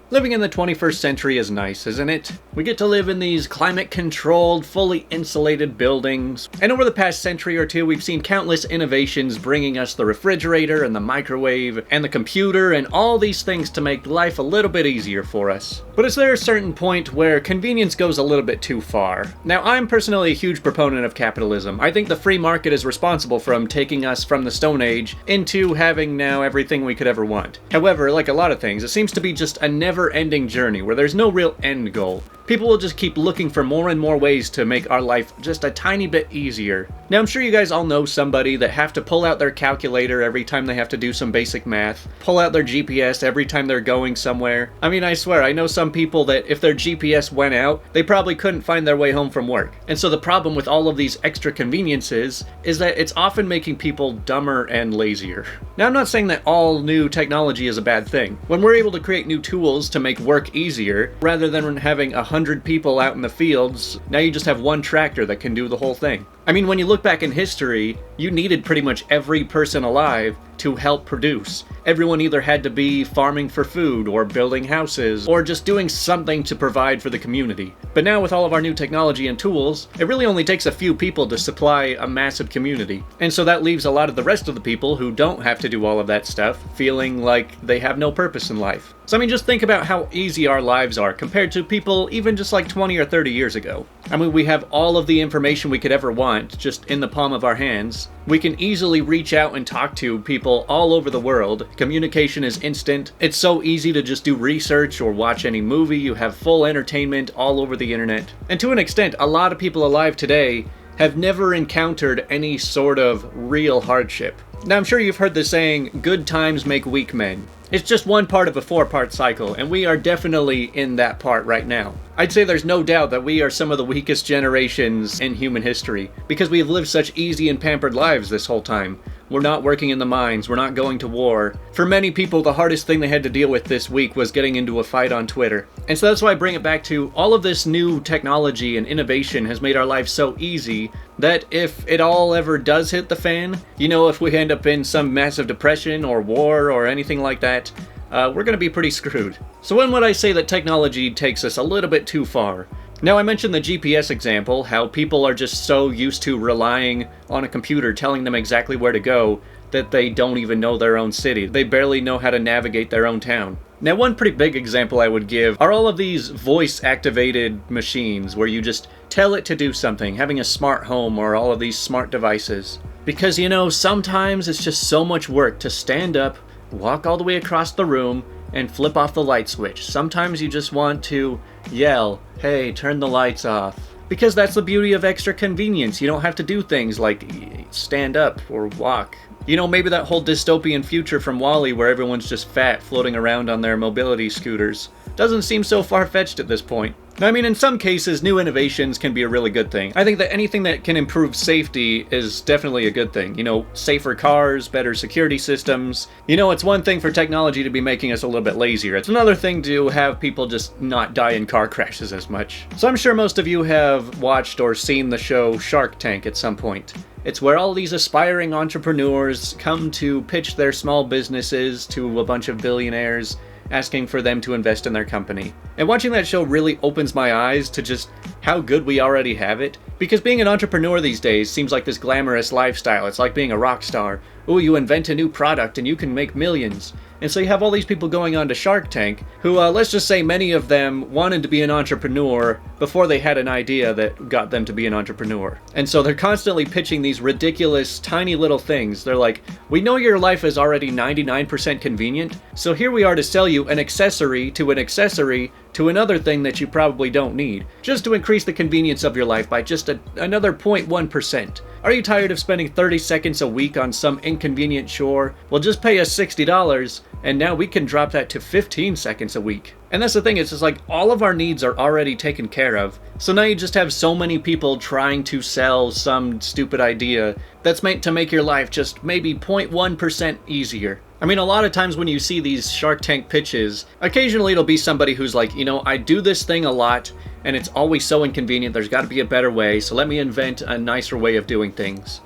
Living in the 21st century is nice, isn't it? We get to live in these climate-controlled, fully insulated buildings. And over the past century or two, we've seen countless innovations bringing us the refrigerator and the microwave and the computer and all these things to make life a little bit easier for us. But is there a certain point where convenience goes a little bit too far? Now, I'm personally a huge proponent of capitalism. I think the free market is responsible for taking us from the Stone Age into having now everything we could ever want. However, like a lot of things, it seems to be just a never-ending journey where there's no real end goal. People will just keep looking for more and more ways to make our life just a tiny bit easier. Now, I'm sure you guys all know somebody that have to pull out their calculator every time they have to do some basic math, pull out their GPS every time they're going somewhere. I mean, I swear, I know some people that if their GPS went out, they probably couldn't find their way home from work. And so the problem with all of these extra conveniences is that it's often making people dumber and lazier. Now, I'm not saying that all new technology is a bad thing. When we're able to create new tools to make work easier, rather than having 100 people out in the fields, now you just have one tractor that can do the whole thing. I mean, when you look back in history, you needed pretty much every person alive to help produce. Everyone either had to be farming for food, or building houses, or just doing something to provide for the community. But now with all of our new technology and tools, it really only takes a few people to supply a massive community. And so that leaves a lot of the rest of the people who don't have to do all of that stuff feeling like they have no purpose in life. So I mean, just think about how easy our lives are compared to people even just like 20 or 30 years ago. I mean, we have all of the information we could ever want just in the palm of our hands. We can easily reach out and talk to people all over the world. Communication is instant. It's so easy to just do research or watch any movie. You have full entertainment all over the internet. And to an extent, a lot of people alive today have never encountered any sort of real hardship. Now, I'm sure you've heard the saying, good times make weak men. It's just one part of a 4-part cycle, and we are definitely in that part right now. I'd say there's no doubt that we are some of the weakest generations in human history, because we've lived such easy and pampered lives this whole time. We're not working in the mines, we're not going to war. For many people, the hardest thing they had to deal with this week was getting into a fight on Twitter. And so that's why I bring it back to all of this new technology and innovation has made our life so easy that if it all ever does hit the fan, you know, if we end up in some massive depression or war or anything like that, we're going to be pretty screwed. So when would I say that technology takes us a little bit too far? Now, I mentioned the GPS example, how people are just so used to relying on a computer telling them exactly where to go that they don't even know their own city. They barely know how to navigate their own town. Now, one pretty big example I would give are all of these voice-activated machines where you just tell it to do something, having a smart home or all of these smart devices. Because, you know, sometimes it's just so much work to stand up, walk all the way across the room, and flip off the light switch. Sometimes you just want to yell, hey, turn the lights off. Because that's the beauty of extra convenience. You don't have to do things like stand up or walk. You know, maybe that whole dystopian future from WALL-E where everyone's just fat floating around on their mobility scooters doesn't seem so far-fetched at this point. I mean, in some cases, new innovations can be a really good thing. I think that anything that can improve safety is definitely a good thing. You know, safer cars, better security systems. You know, it's one thing for technology to be making us a little bit lazier. It's another thing to have people just not die in car crashes as much. So I'm sure most of you have watched or seen the show Shark Tank at some point. It's where all these aspiring entrepreneurs come to pitch their small businesses to a bunch of billionaires, asking for them to invest in their company. And watching that show really opens my eyes to just how good we already have it. Because being an entrepreneur these days seems like this glamorous lifestyle. It's like being a rock star. Oh, you invent a new product and you can make millions. And so you have all these people going on to Shark Tank who, let's just say many of them wanted to be an entrepreneur before they had an idea that got them to be an entrepreneur. And so they're constantly pitching these ridiculous, tiny little things. They're like, we know your life is already 99% convenient, so here we are to sell you an accessory to another thing that you probably don't need, just to increase the convenience of your life by just another 0.1%. Are you tired of spending 30 seconds a week on some inconvenient chore? Well, just pay us $60, and now we can drop that to 15 seconds a week. And that's the thing, it's just like all of our needs are already taken care of. So now you just have so many people trying to sell some stupid idea that's meant to make your life just maybe 0.1% easier. I mean, a lot of times when you see these Shark Tank pitches, occasionally it'll be somebody who's like, you know, I do this thing a lot, and it's always so inconvenient, there's got to be a better way, so let me invent a nicer way of doing things.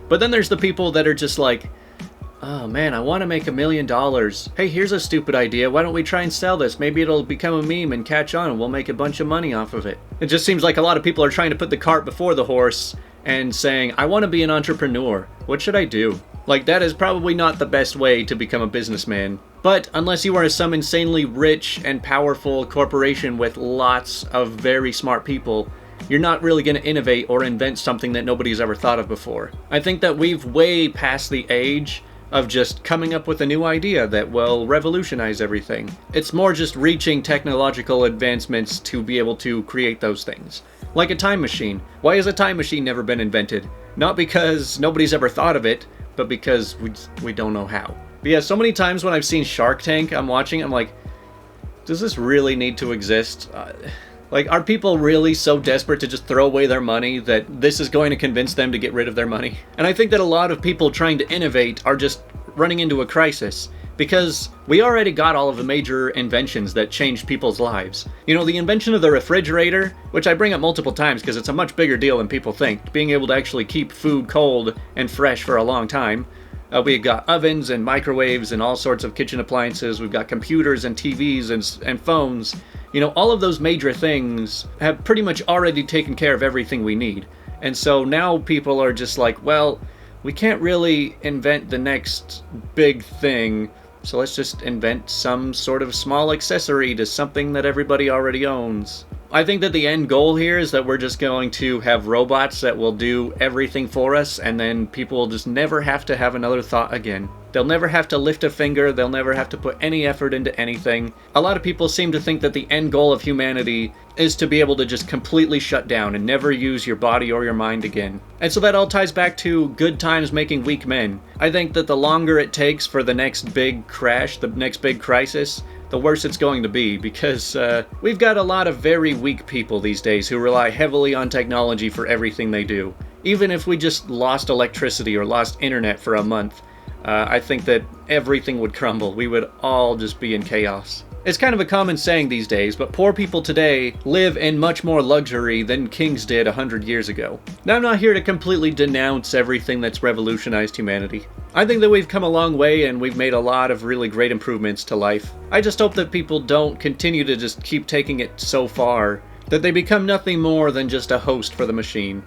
But then there's the people that are just like, Oh man, I want to make $1 million. Hey, here's a stupid idea. Why don't we try and sell this? Maybe it'll become a meme and catch on and we'll make a bunch of money off of it. It just seems like a lot of people are trying to put the cart before the horse and saying, I want to be an entrepreneur. What should I do? Like, that is probably not the best way to become a businessman. But unless you are some insanely rich and powerful corporation with lots of very smart people, you're not really going to innovate or invent something that nobody's ever thought of before. I think that we've way past the age of just coming up with a new idea that will revolutionize everything. It's more just reaching technological advancements to be able to create those things. Like a time machine. Why has a time machine never been invented? Not because nobody's ever thought of it, but because we don't know how. But yeah, so many times when I've seen Shark Tank, I'm like, does this really need to exist? Like, are people really so desperate to just throw away their money that this is going to convince them to get rid of their money? And I think that a lot of people trying to innovate are just running into a crisis, because we already got all of the major inventions that changed people's lives. You know, the invention of the refrigerator, which I bring up multiple times because it's a much bigger deal than people think, being able to actually keep food cold and fresh for a long time. We've got ovens and microwaves and all sorts of kitchen appliances. We've got computers and TVs and phones. You know, all of those major things have pretty much already taken care of everything we need. And so now people are just like, well, we can't really invent the next big thing, so let's just invent some sort of small accessory to something that everybody already owns. I think that the end goal here is that we're just going to have robots that will do everything for us, and then people will just never have to have another thought again. They'll never have to lift a finger, they'll never have to put any effort into anything. A lot of people seem to think that the end goal of humanity is to be able to just completely shut down and never use your body or your mind again. And so that all ties back to good times making weak men. I think that the longer it takes for the next big crash, the next big crisis, the worse it's going to be, because we've got a lot of very weak people these days who rely heavily on technology for everything they do. Even if we just lost electricity or lost internet for a month, I think that everything would crumble. We would all just be in chaos. It's kind of a common saying these days, but poor people today live in much more luxury than kings did 100 years ago. Now, I'm not here to completely denounce everything that's revolutionized humanity. I think that we've come a long way and we've made a lot of really great improvements to life. I just hope that people don't continue to just keep taking it so far that they become nothing more than just a host for the machine.